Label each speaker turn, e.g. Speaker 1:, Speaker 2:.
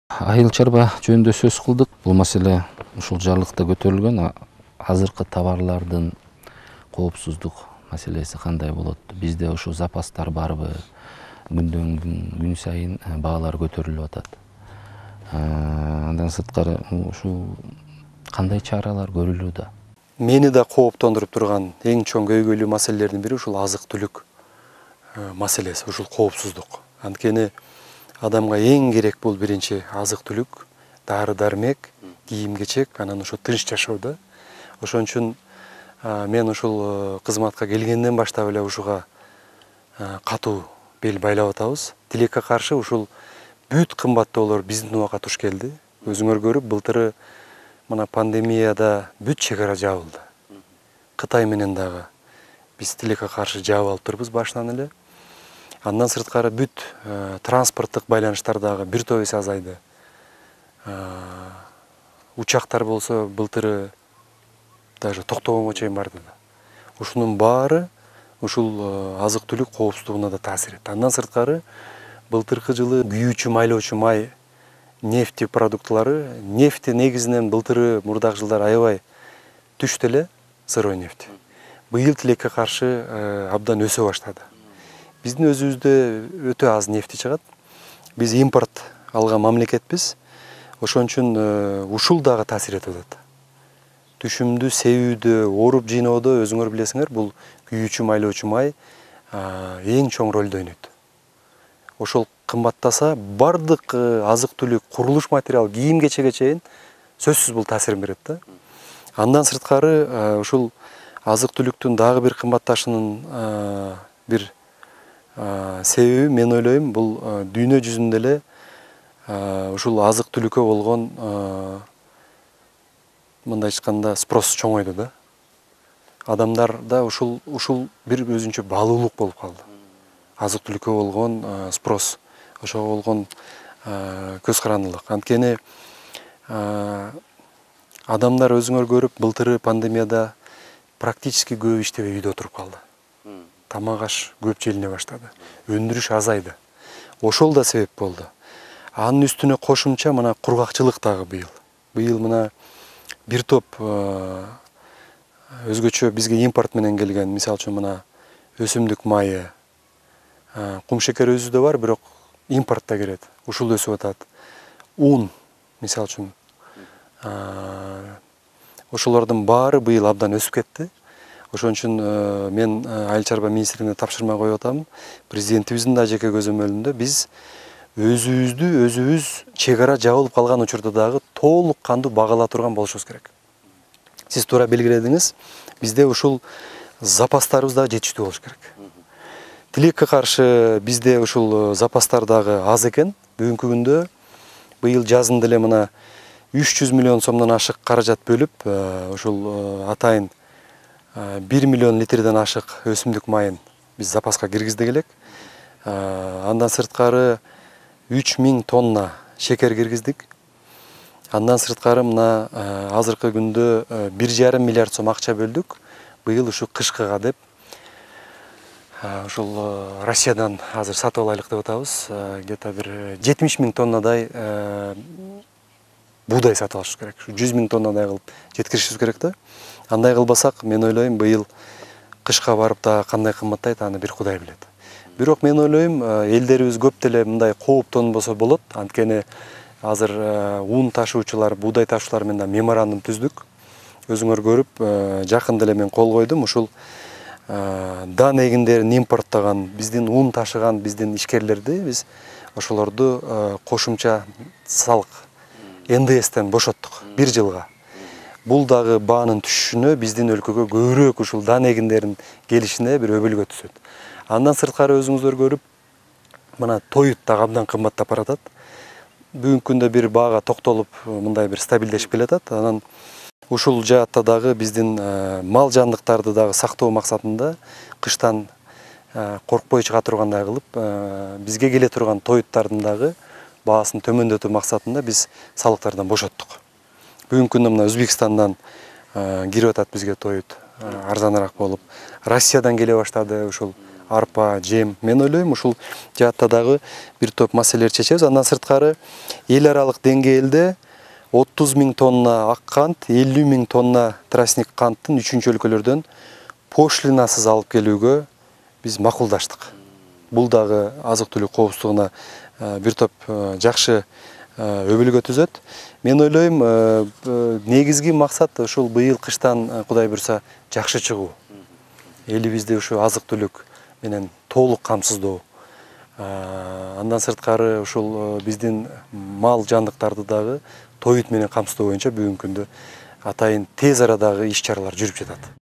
Speaker 1: Айыл чарба жөнүндө сөз кылдык. Бул маселе ушул жарлыкта көтөрүлгөн. Азыркы товарлардын коопсуздук маселеси кандай болот? Бизде ушул запастар барбы? Күндөн күн сайын баалар көтөрүлүп атат. Андан сырткары ушул кандай чаралар көрүлүүдө?
Speaker 2: Мени да кооптондуруп турган эң чоң көйгөйлүү маселелердин бири ушул азык-түлүк маселеси, ушул коопсуздук. Анткени адамга эң керек бул биринчи азык-түлүк, дары-дармек, кийим-кечек, анан ошо тынч жашоо да. Ошон үчүн мен ушул кызматка келгенден баштап эле ушуга катуу бел байлап атабыз. Тилекке каршы ушул бүт кымбаттоолор биздин убакка туш келди. Өзүңөр көрүп, былтыры мына пандемияда бүт чек ара жабылды. Кытай менен дагы биз тилекке каршы жаап алып турбуз башынан эле. Андан сырткары бүт транспорттук байланыштар дагы бир топ эсе азайды. Учактар болсо былтыры даже токтогонго чейин барды да. Ушунун баары ушул азык-түлүк коопсуздугуна да таасир этти. Андан сырткары былтыркы жылы күйүүчү майлоочу май, нефти продуктлары, нефти негизинен былтыры мурдагы жылдар аябай түштү эле, сырой нефти. Быйыл тилекке каршы абдан өсө баштады. Биздин өзүбүздө өтө аз нефти чыгат. Биз импорт алган мамлекетпиз. Ошон үчүн ушул дагы таасир этип атат. Түшүмдү себүүдө, оруп жыйноодо өзүңөр билесиңер, бул күйүүчү майлоочу май эң чоң ролду ойнойт. Ошол кымбаттаса бардык азык-түлүк, курулуш материал, кийим-кечекке чейин сөзсүз бул таасирин берет да. Андан сырткары ушул азык-түлүктүн дагы бир кымбатташынын бир себеби, мен ойлойм, бул дүйнө жүзүндө эле ушул азык-түлүккө болгон мындай айтканда спрос чоңойду да. Адамдарда ушул бир өзүнчө баалуулук болуп калды. Азык-түлүккө болгон спрос, ошого болгон көз карандылык. Анткени адамдар өзүңөр көрүп, былтыры пандемияда практически көп иштебей үйдө отуруп калды. Тамак аш көп желине баштады. Өндүрүш азайды. Ошол да себеп болду. Анын үстүнө кошумча мына кургакчылык дагы быйыл. Быйыл мына бир топ өзгөчө бизге импорт менен келген, мисалы үчүн мына өсүмдүк майы, кумшекер өзүдө бар, бирок импортто келет. Ушул өсүп атат. Un, мисалы үчүн, ошолордун баары быйыл абдан өсүп кетти. Ошон үчүн мен Айыл чарба министрлигине тапшырма коюп атам. Президентибиздин да жеке көзөмөлүндө биз өзүбүз чек ара жабылып калган учурда дагы толук кандуу багала турган болушубуз керек. Сиз туура белгиледиңиз, бизде ушул запастарыбыз дагы жетиштүү болуш керек. Тилекке каршы бизде ушул запастар дагы аз экен. Бүгүнкү күндө быйыл жазында эле мына 300 миллион сомдон ашык каражат бөлүп, ушул атайын 1 миллион литрден ашык өсүмдүк майын биз запаска киргиздик элек. Андан сырткары 3000 тонна шекер киргиздик. Андан сырткары мына азыркы күндө 1,5 миллиард сом акча бөлдүк. Быйыл ушу кышкыга деп ушул Россиядан азыр сатып алайлык деп атабыз. Где-то бир 70 000 тоннадай буудай сатып алышыбыз керек. 100 000 тоннадай кылып жеткиришибиз керек да. Андай кылбасак, мен ойлойм, быйыл кышка барып да кандай кымбаттайт, аны бир Кудай билет. Бирок мен ойлойм, элдерибиз көп деле мындай кооптонбосо болот. Анткени азыр un ташуучулар, буудай ташуучулар менен да меморандум түздүк. Өзүңөр көрүп, жакында эле мен кол койдум. Ушул дан эгиндерин импорттогон, биздин un ташыган биздин ишкерлерди биз ошолорду кошумча салык НДСтен бошоттук 1 жылга. Бул дагы баанын түшүшүнө, биздин өлкөгө көбүрөөк ушул дан эгиндерин келишине бир өбөлгө түзөт. Андан сырткары өзүңүздөр көрүп, мына тоют дагы абдан кымбаттап баратат. Бүгүнкү күндө бир баага токтолуп, мындай бир стабилдешип келатат. Анан ушул жаатта дагы биздин мал жандыктарды дагы сактоо максатында кыштан коркпой чыга тургандай кылып, бизге келе турган тоюттардын дагы баасын төмөндөтүү максатында биз салыктардан бошоттук. Бүгүнкү күндө мына Өзбекстандан кирип атат бизге тоют арзаныраак болуп, Россиядан келе баштады, ушул арпа, жем. Мен ойлойм ушул жаатта дагы бир топ маселелер чечебиз. Андан сырткары эл аралык деңгээлде 30 000 тонна ак кант, 50 000 тонна тростник канттын үчүнчү өлкөлөрдөн пошлинасыз алып келүүгө биз макулдаштык. Бул дагы азык-түлүк коопсуздугуна бир топ жакшы өбөлгө түзөт. Мен ойлойм, негизги максат ушул быйыл кыштан Кудай буйруса жакшы чыгуу. Элибизди ушу азык-түлүк менен толук камсыздоо. Андан сырткары ушул биздин мал жандыктарды дагы тоют менен камсыздоо боюнча бүгүнкү күндө атайын тез арадагы иш-чаралар жүрүп жатат.